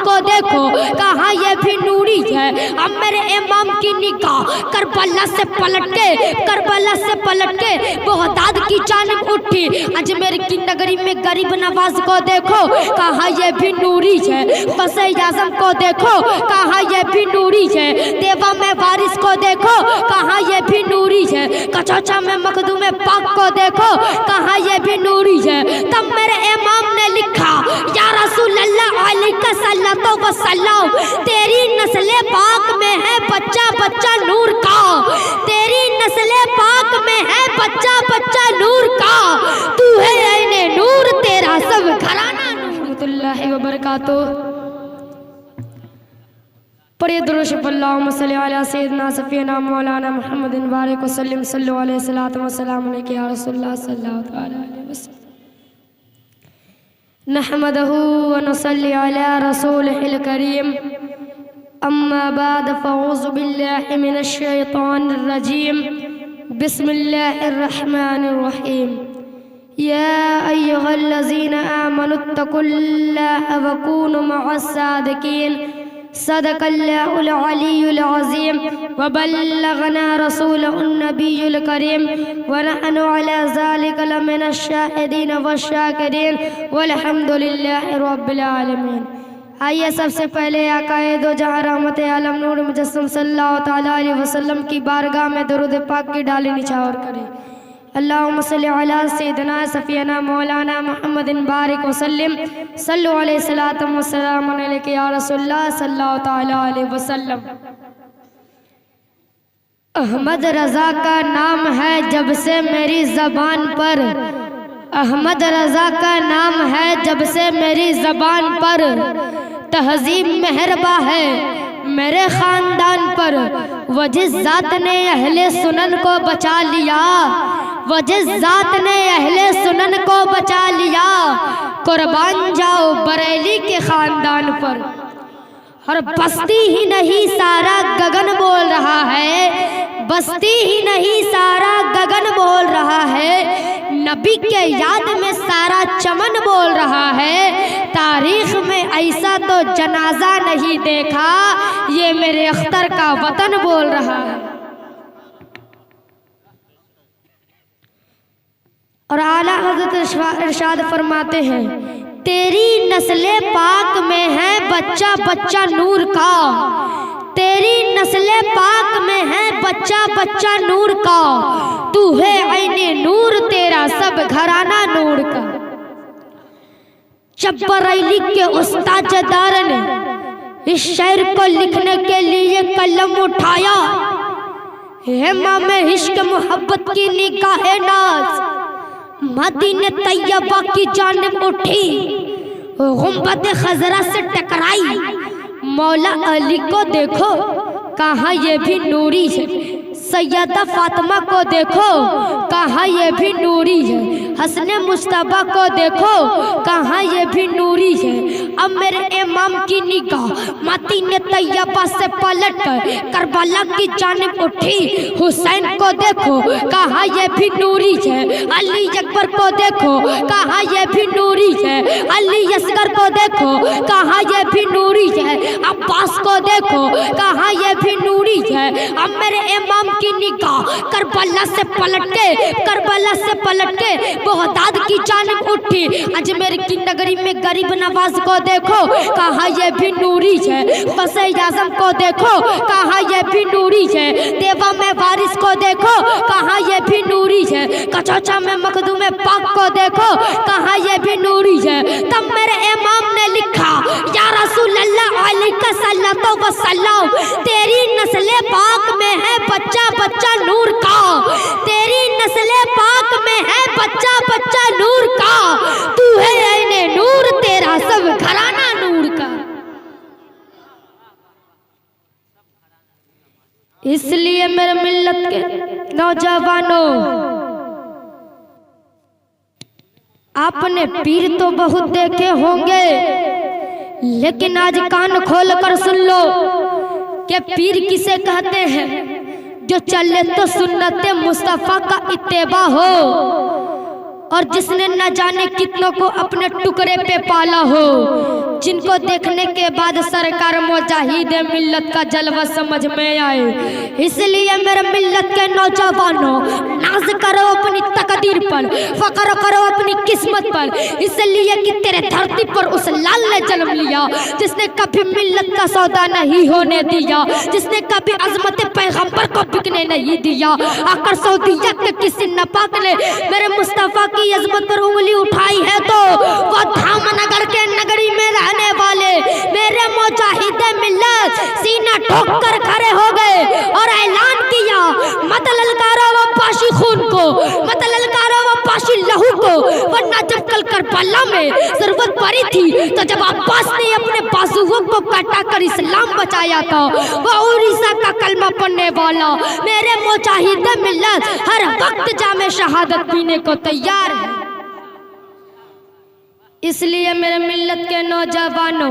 को देखो कहाँ ये भी नूरी है। अब मेरे इमाम की निगाह करबला से पलट के बगदाद की जानिब उठी। अजमेर की नगरी में गरीब नवाज को देखो कहाँ ये भी नूरी है। बसे आजम को देखो कहाँ ये भी नूरी है। देवा में वारिस को देखो कहाँ ये भी नूरी है। कचौचा में मखदूम पाक को देखो कहाँ ये भी नूरी है। तब मेरे इमाम ने लिखा या रसूल अल्लाह अलैका सल्लल्लाहु अलैहि वसल्लम, तेरी नस्ले पाक में है बच्चा बच्चा नूर का, तेरी नस्ले पाक में है बच्चा बच्चा नूर का, तू है ऐने नूर तेरा सब घराना नूर। रहमतुल्लाहि व बरकातुहू। पढ़िए दुरूद शरीफ अल्लाहुम्मा सल्ली अला सय्यिदिना सफ़ीना मौलाना मुहम्मदिन बारिक वसल्लम सल्लल्लाहु अलैहि वसल्लम अलैहि या रसूलल्लाह सल्लल्लाहु अलैहि वसल्लम। नहमदहू व नुसल्ली अला रसूलिहिल करीम। अम्मा बाद फ़अऊज़ु बिल्लाहि मिनश शैतानिर रजीम। बिस्मिल्लाहिर रहमानिर रहीम। या अय्युहल्लज़ीना आमनुत्तक़ुल्लाहा व कूनू मअस सादिक़ीन। सदक़ल्लाहुल अलीयुल अज़ीम व बल्लगना रसूलहुन नबियुल करीम व नहनु अला ज़ालिका लमिनश शाहिदीन वश्शाकिरीन वल्हम्दुलिल्लाहि रब्बिल आलमीन। आइए सबसे पहले आकाए दो जहां रहमत आलम नूर मुजस्सम सल्लल्लाहु तआला अलैहि वसल्लम की बारगाह में दरूद पाक की डाली निछावर करें। अल्लाहुम्मा सल्ली अला सय्यिदिना सफ़ीना मौलाना मुहम्मदिन बारिक वसल्लम सल्लल्लाहु अलैहि सलातम व सलाम अलैका या रसूलल्लाह सल्लल्लाहु तआला अलैहि वसल्लम। अहमद रज़ा का नाम है जब से मेरी ज़बान पर, अहमद रज़ा का नाम है जब से मेरी ज़बान पर, तहज़ीब मेहरबा है मेरे ख़ानदान पर। वो जिस ज़ात ने अहले सुनन को बचा लिया, वो जिस ज़ात ने अहले सुनन को बचा लिया, कुर्बान जाओ बरेली के ख़ानदान पर। और बस्ती ही नहीं सारा गगन बोल रहा है, बस्ती ही नहीं सारा गगन बोल रहा है, नबी के याद में सारा चमन बोल रहा है। तारीख में ऐसा तो जनाजा नहीं देखा, ये मेरे अख्तर का वतन बोल रहा है। और आला हज़रत इरशाद फरमाते हैं, तेरी नस्ले पाक में है बच्चा बच्चा नूर का, तेरी नस्ले पाक में है बच्चा बच्चा नूर का, तू है ऐने नूर तेरा सब घराना नूर का। जब बरेली के उस्ताद-ए-दार ने इस शेर को लिखने के लिए कलम उठाया, हेमा में इश्क मोहब्बत की निगाहे नाज मदीने तैयबा की जानिब उठी, गुंबद खजरा से टकराई। मौला अली को देखो कहाँ ये भी नूरी है, सैयदा फातिमा को देखो कहाँ ये भी नूरी है, हसने मुस्तफा को देखो कहाँ ये भी नूरी है। अब मेरे इमाम की निगाह मदीने तैयबा से पलट कर करबला की जानिब उठी। हुसैन को देखो कहाँ ये भी नूरी है, अली अकबर को देखो कहाँ ये भी नूरी है, अली असगर को देखो कहाँ ये भी नूरी है, अब्बास को देखो कहाँ ये भी नूरी है। अब मेरे इमाम की निगाह करबला से पलट के बगदाद की जानिब उठी। अजमेर की नगरी में गरीब नवाज को देखो कहाँ ये भी नूरी है, बसे आजम को देखो कहाँ ये भी नूरी है, देवा में वारिस को देखो कहाँ ये भी नूरी है, कचौचा में मखदूम पाक को देखो कहाँ ये भी नूरी है। तब मेरे इमाम ने लिखा या रसूल अल्लाह अलैका सल्लल्लाहु अलैहि वसल्लम, तेरी नस्ले पाक में है बच्चा बच्चा नूर का, तेरी नस्ले पाक में है बच्चा बच्चा नूर का, तू है ऐने नूर तेरा सब घराना नूर का। इसलिए मेरे मिल्लत के नौजवानों, आपने पीर तो बहुत देखे होंगे, लेकिन आज कान खोल कर सुन लो कि पीर किसे कहते हैं। जो चले तो सुन्नते मुस्तफ़ा का इत्तेबा हो, और जिसने न जाने कितनों को अपने टुकड़े पे पाला हो। जिनको देखने के बाद सरकार मुजाहिद मिल्लत का जलवा समझ में आए। इसलिए मेरे मिल्लत के नौजवानों, नाज करो अपनी तकदीर पर, फक्र करो अपनी किस्मत पर, इसलिए कि तेरे धरती पर उस लाल ने जन्म लिया जिसने कभी मिल्लत का सौदा नहीं होने दिया, जिसने कभी अजमत पैगंबर को बिकने नहीं दिया। आकर सऊदीया के किसी नापाक ने मेरे मुस्तफा की अजमत पर उंगली उठाई है तो वो धामनगर के नगरी में रहने वाले मेरे मुजाहिद मिल्लत सीना ठोक कर खड़े हो गए और ऐलान किया, मत ललकारो वो पाशी खून को, मत ललकारो वो पाशी लहू को, वरना जब कल करबला में जरूरत पड़ी थी तो जब अब्बास ने अपने बाजुओं को काटा कर इस्लाम बचाया था, वो उड़ीसा का कलमा पढ़ने वाला मेरे मुजाहिद मिल्लत हर वक्त जामे शहादत पीने को तैयार है। इसलिए मेरे मिल्लत के नौजवानों,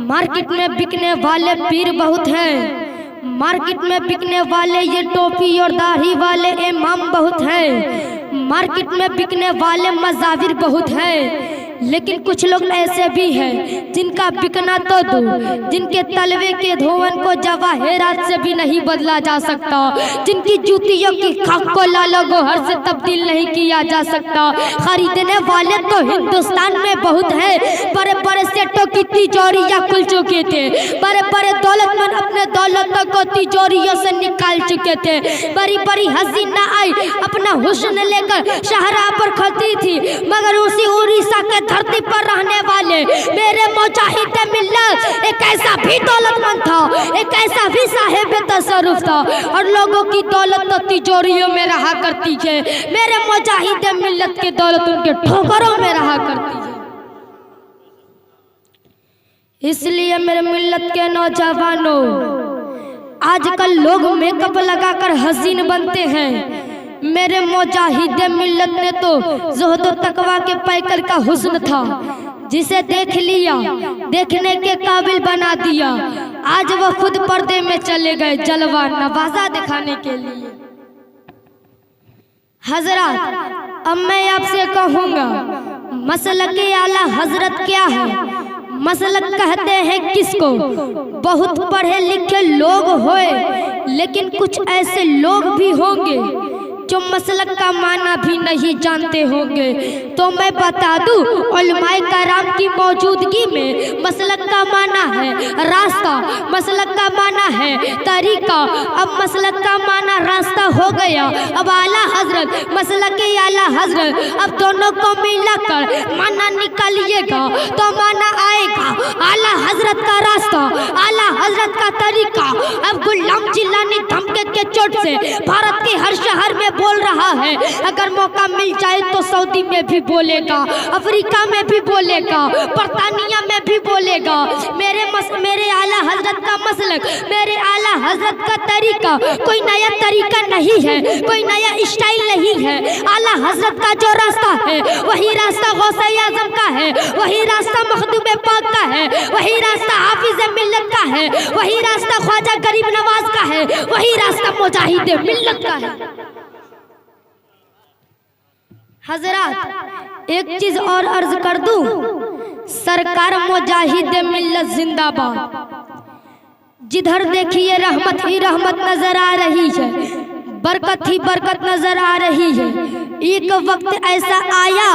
मार्केट में बिकने वाले पीर बहुत हैं, मार्केट में बिकने वाले ये टोपी और दाढ़ी वाले इमाम बहुत हैं, मार्केट में बिकने वाले मज़ाविर बहुत हैं, लेकिन कुछ लोग ऐसे भी हैं जिनका बिकना तो दूर, जिनके तलवे के धोवन को जवाहरात से भी नहीं बदला जा सकता, जिनकी जूतियों की खाक को लालो गोहर से तब्दील नहीं किया जा सकता। खरीदने वाले तो हिंदुस्तान में बहुत हैं, बड़े बड़े सेठों की तिजोरियां खुल चुके थे, बड़े बड़े दौलतमंद अपने दौलतों को तिजोरियों से निकाल चुके थे, बड़ी बड़ी हसीना आई अपना हुस्न लेकर शहरा पर खड़ी थी, मगर उसी उड़ीसा के धरती पर रहने वाले मेरे मुजाहिद मिल्लत एक ऐसा भी दौलतमंद था, एक ऐसा भी साहिब तसर्रुफ था, और लोगों की दौलत तो तिजोरियों में रहा करती है, मेरे मुजाहिद मिल्लत की दौलत उनके ठोकरों में रहा करती है। इसलिए मेरे मिल्लत के नौजवानों, आजकल लोग मेकअप लगाकर हसीन बनते हैं, मेरे मुजाहिद मिल्लत ने तो ज़ुहद और तकवा के पैकर का हुस्न था, जिसे देख लिया, देखने के काबिल बना दिया, आज वह खुद पर्दे में चले गए जलवा नवाजा दिखाने के लिए। हजरत, अब मैं आपसे कहूँगा, मसलक आला हजरत क्या है? मसलक कहते हैं किसको? बहुत पढ़े लिखे लोग होए, लेकिन कुछ ऐसे लोग भी होंगे जो मसलक का माना भी नहीं जानते होंगे। तो मैं बता दूं, उलमाए कराम की मौजूदगी में मसलक का माना है रास्ता, मसलक का माना है तरीका, अब मसलक का माना रास्ता हो गया, अब आला हजरत, मसलक आला हजरत, अब दोनों को मिलाकर माना निकालिएगा तो माना आएगा आला हजरत का रास्ता, आला हजरत का तरीका। अब गुलाम जिलानी धमके के चोट से भारत के हर शहर में बोल रहा है, अगर मौका मिल जाए तो सऊदी में भी बोलेगा, अफ्रीका में भी बोलेगा, बरतानिया में भी बोलेगा। मेरे आला हजरत का मसलक, मेरे आला हजरत का तरीका कोई नया तरीका नहीं है, कोई नया स्टाइल नहीं है। आला हजरत का जो रास्ता है वही रास्ता गौसे आजम का है, वही रास्ता मखदूम पाक का है, वही रास्ता हाफिज मिल्लत का है, वही रास्ता ख्वाजा गरीब नवाज का है, वही रास्ता मुजाहिद मिल्लत का है। हजरत, एक चीज और अर्ज कर दूं, सरकार मुजाहिद मिल्लत जिंदाबाद। जिधर देखिए रहमत ही रहमत नजर आ रही है, बरकत ही बरकत नजर आ रही है। एक वक्त ऐसा आया,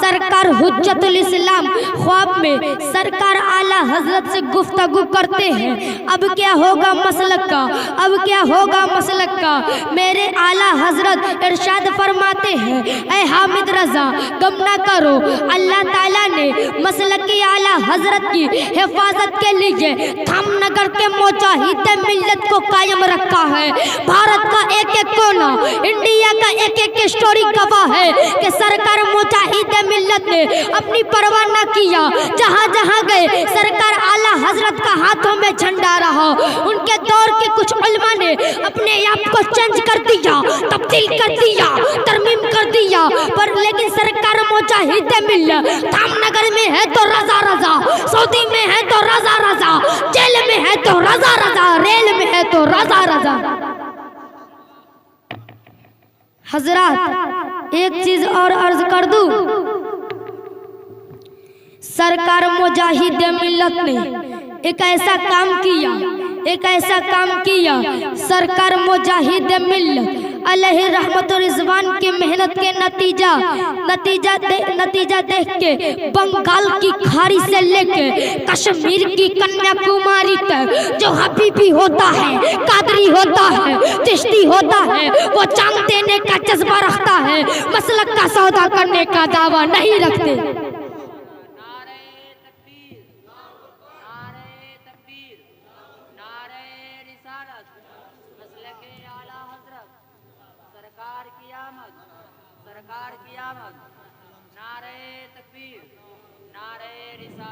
सरकार हुज्जतुल इस्लाम ख्वाब में सरकार आला हजरत से गुफ्तगू करते हैं, अब क्या होगा मसलक का, अब क्या होगा मसलक का। मेरे आला हजरत इरशाद फरमाते हैं, ऐ हामिद रजा गम ना करो, अल्लाह ताला ने मसलक की आला हजरत की हिफाजत के लिए धामनगर के मुजाहिद मिल्लत को कायम रखा है। भारत का एक एक कोना, इंडिया का एक एक स्टोरी गवाह है कि सरकार मुजाहिद मिल्लत ने अपनी परवाह न किया, जहाँ जहाँ गए सरकार आला हजरत का हाथों में झंडा रहा। उनके दौर के कुछ उलमा ने अपने आप को चेंज कर दिया, तब्दील कर दिया, तरमीम कर दिया, पर लेकिन सरकार मुजाहिद मिल्लत धामनगर में है तो रजा रजा, सऊदी में है तो रजा रजा, जेल में है तो रजा रजा, रेल में है तो रजा रजा। हजरत, एक चीज और अर्ज कर दूं, सरकार मुजाहिद मिल्लत ने एक ऐसा काम किया सरकार मुजाहिद मिल्लत अलैहि रहमत और रिजवान की मेहनत के नतीजा देख के बंगाल की खाड़ी से लेके कश्मीर की कन्याकुमारी तक जो हबीबी होता है, कादरी होता है, चिश्ती होता है, वो चांद देने का जज्बा रखता है, मसलक का सौदा करने का दावा नहीं रखते। सरकार की आमद, नारे तकबीर, नारे रिसालत।